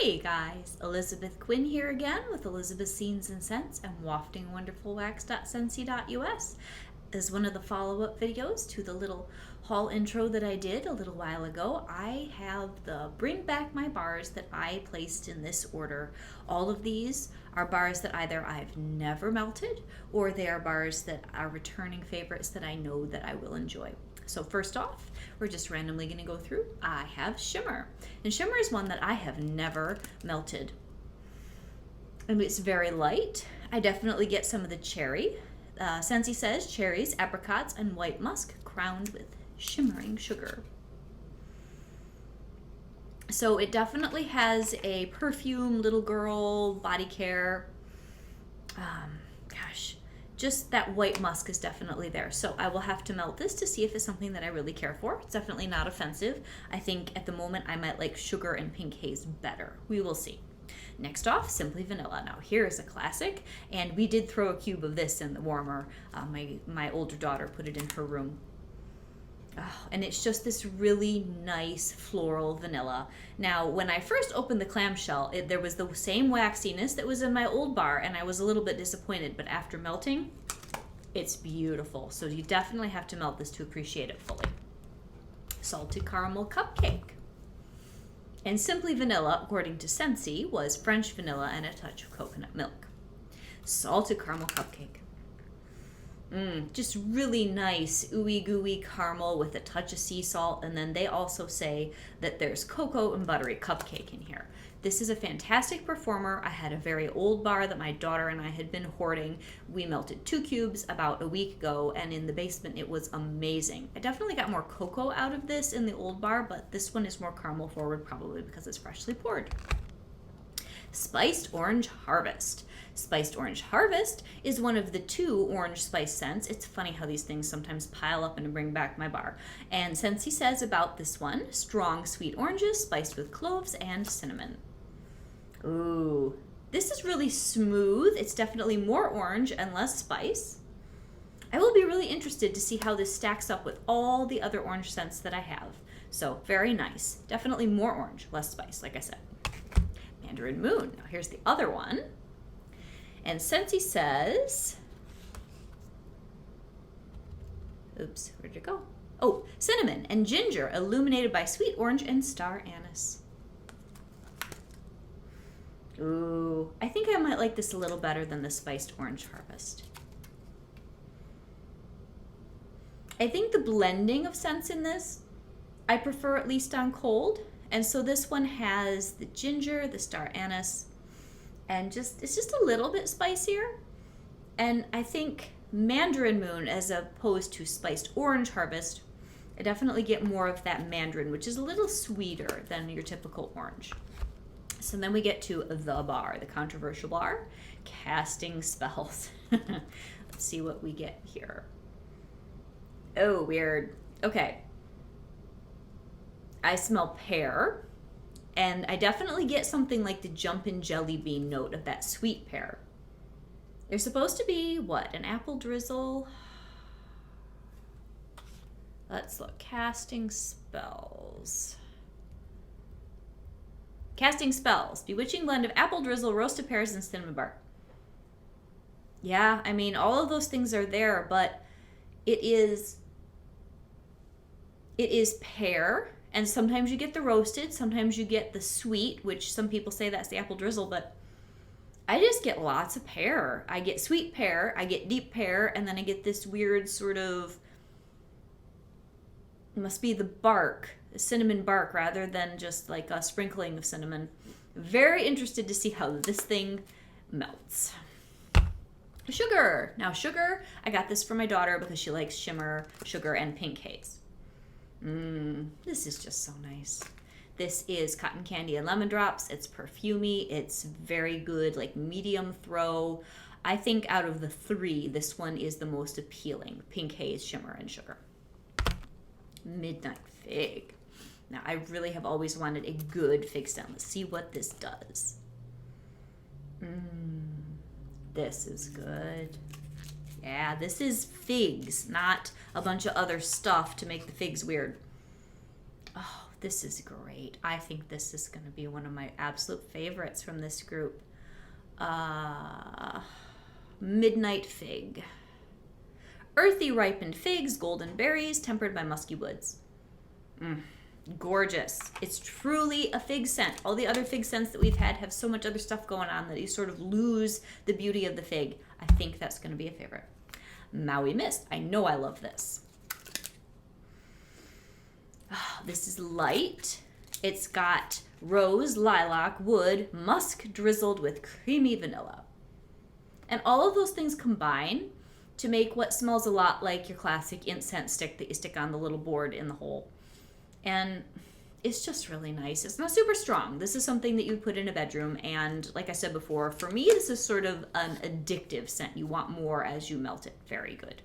Hey guys, Elizabeth Quinn here again with Elizabeth's Scenes and Scents and Wafting Wonderful Wax.scentsy.us as one of the follow-up videos to the little haul intro that I did a little while ago. I have the Bring Back My bars that I placed in this order. All of these are bars that either I've never melted or they are bars that are returning favorites that I know that I will enjoy. So first off, we're just randomly going to go through. I have Shimmer. And Shimmer is one that I have never melted. And it's very light. I definitely get some of the cherry. Scentsy says cherries, apricots, and white musk crowned with shimmering sugar. So it definitely has a perfume, little girl, body care. Just that white musk is definitely there. So I will have to melt this to see if it's something that I really care for. It's definitely not offensive. I think at the moment I might like sugar and pink haze better. We will see. Next off, Simply Vanilla. Now here is a classic, and we did throw a cube of this in the warmer. My older daughter put it in her room. Oh, and it's just this really nice floral vanilla. Now, when I first opened the clamshell, there was the same waxiness that was in my old bar, and I was a little bit disappointed, but after melting, it's beautiful. So you definitely have to melt this to appreciate it fully. Salted Caramel Cupcake. And Simply Vanilla, according to Scentsy, was French vanilla and a touch of coconut milk. Salted Caramel Cupcake. Just really nice ooey gooey caramel with a touch of sea salt, and then they also say that there's cocoa and buttery cupcake in here. This is a fantastic performer. I had a very old bar that my daughter and I had been hoarding. We melted 2 cubes about a week ago, and in the basement it was amazing. I definitely got more cocoa out of this in the old bar, but this one is more caramel forward, probably because it's freshly poured. Spiced Orange Harvest. Spiced Orange Harvest is one of the 2 orange spice scents. It's funny how these things sometimes pile up and bring back my bar. And Scentsy says about this one, strong sweet oranges spiced with cloves and cinnamon. Ooh, this is really smooth. It's definitely more orange and less spice. I will be really interested to see how this stacks up with all the other orange scents that I have. So very nice. Definitely more orange, less spice, like I said. Mandarin Moon. Now here's the other one. And Scentsy says, oops, where did it go? Oh, cinnamon and ginger illuminated by sweet orange and star anise. Ooh, I think I might like this a little better than the Spiced Orange Harvest. I think the blending of scents in this, I prefer at least on cold. And so this one has the ginger, the star anise, and it's just a little bit spicier. And I think Mandarin Moon, as opposed to Spiced Orange Harvest, I definitely get more of that mandarin, which is a little sweeter than your typical orange. So then we get to the bar, the controversial bar, Casting Spells. Let's see what we get here. Oh, weird. Okay. I smell pear. And I definitely get something like the Jumpin' Jelly Bean note of that sweet pear. There's supposed to be, what, an apple drizzle? Let's look. Casting Spells. Casting Spells. Bewitching blend of apple drizzle, roasted pears, and cinnamon bark. Yeah, I mean, all of those things are there, but it is pear. And sometimes you get the roasted, sometimes you get the sweet, which some people say that's the apple drizzle, but I just get lots of pear. I get sweet pear, I get deep pear, and then I get this weird sort of, it must be the bark, the cinnamon bark, rather than just like a sprinkling of cinnamon. Very interested to see how this thing melts. Sugar. Now sugar, I got this for my daughter because she likes shimmer, sugar, and pink haze. This is just so nice. This is Cotton Candy and Lemon Drops. It's perfumey. It's very good, like medium throw. I think out of the 3, this one is the most appealing. Pink haze, shimmer, and sugar. Midnight Fig. Now, I really have always wanted a good fig scent. Let's see what this does. This is good. Yeah, this is figs, not a bunch of other stuff to make the figs weird. Oh, this is great. I think this is going to be one of my absolute favorites from this group. Midnight Fig. Earthy ripened figs, golden berries, tempered by musky woods. Gorgeous. It's truly a fig scent. All the other fig scents that we've had have so much other stuff going on that you sort of lose the beauty of the fig. I think that's going to be a favorite. Maui Mist. I know I love this. This is light. It's got rose, lilac, wood, musk drizzled with creamy vanilla. And all of those things combine to make what smells a lot like your classic incense stick that you stick on the little board in the hole. And it's just really nice. It's not super strong. This is something that you put in a bedroom. And like I said before, for me, this is sort of an addictive scent. You want more as you melt it. Very good.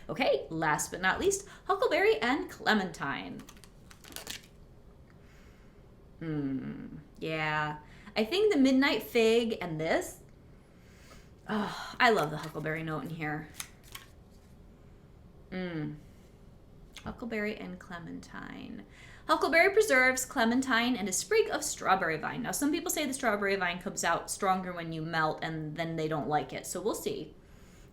Okay, last but not least, Huckleberry and Clementine. Yeah. I think the Midnight Fig and this, oh, I love the huckleberry note in here. Huckleberry and Clementine. Huckleberry preserves, clementine, and a sprig of strawberry vine. Now, some people say the strawberry vine comes out stronger when you melt and then they don't like it, so we'll see.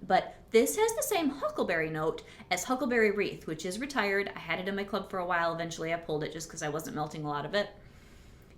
But this has the same huckleberry note as Huckleberry Wreath, which is retired. I had it in my club for a while. Eventually, I pulled it just because I wasn't melting a lot of it.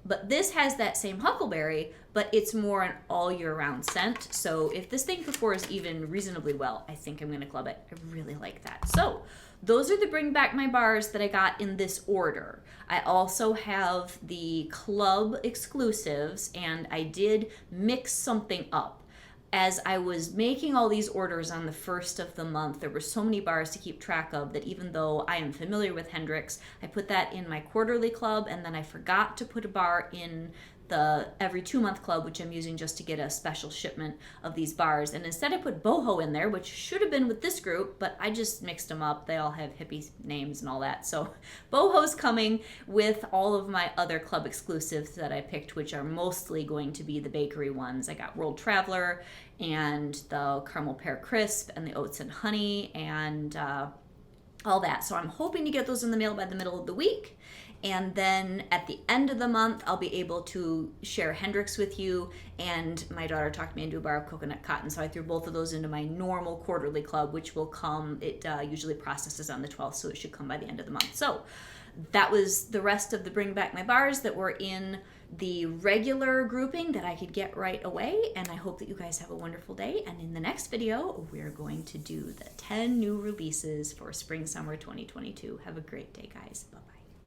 But this has that same huckleberry, but it's more an all year round scent. So if this thing performs even reasonably well, I think I'm going to club it. I really like that. So those are the Bring Back My Bars that I got in this order. I also have the club exclusives, and I did mix something up. As I was making all these orders on the first of the month, there were so many bars to keep track of that even though I am familiar with Hendrix, I put that in my quarterly club, and then I forgot to put a bar in the every 2-month club, which I'm using just to get a special shipment of these bars. And instead I put boho in there, which should have been with this group, but I just mixed them up. They all have hippie names and all that. So boho's coming with all of my other club exclusives that I picked, which are mostly going to be the bakery ones. I got World Traveler and the Caramel Pear Crisp and the Oats and Honey and all that. So I'm hoping to get those in the mail by the middle of the week. And then at the end of the month, I'll be able to share Hendrix with you. And my daughter talked me into a bar of coconut cotton. So I threw both of those into my normal quarterly club, which will come, it usually processes on the 12th, so it should come by the end of the month. So that was the rest of the Bring Back My Bars that were in the regular grouping that I could get right away. And I hope that you guys have a wonderful day. And in the next video, we're going to do the 10 new releases for Spring Summer 2022. Have a great day, guys. Bye-bye.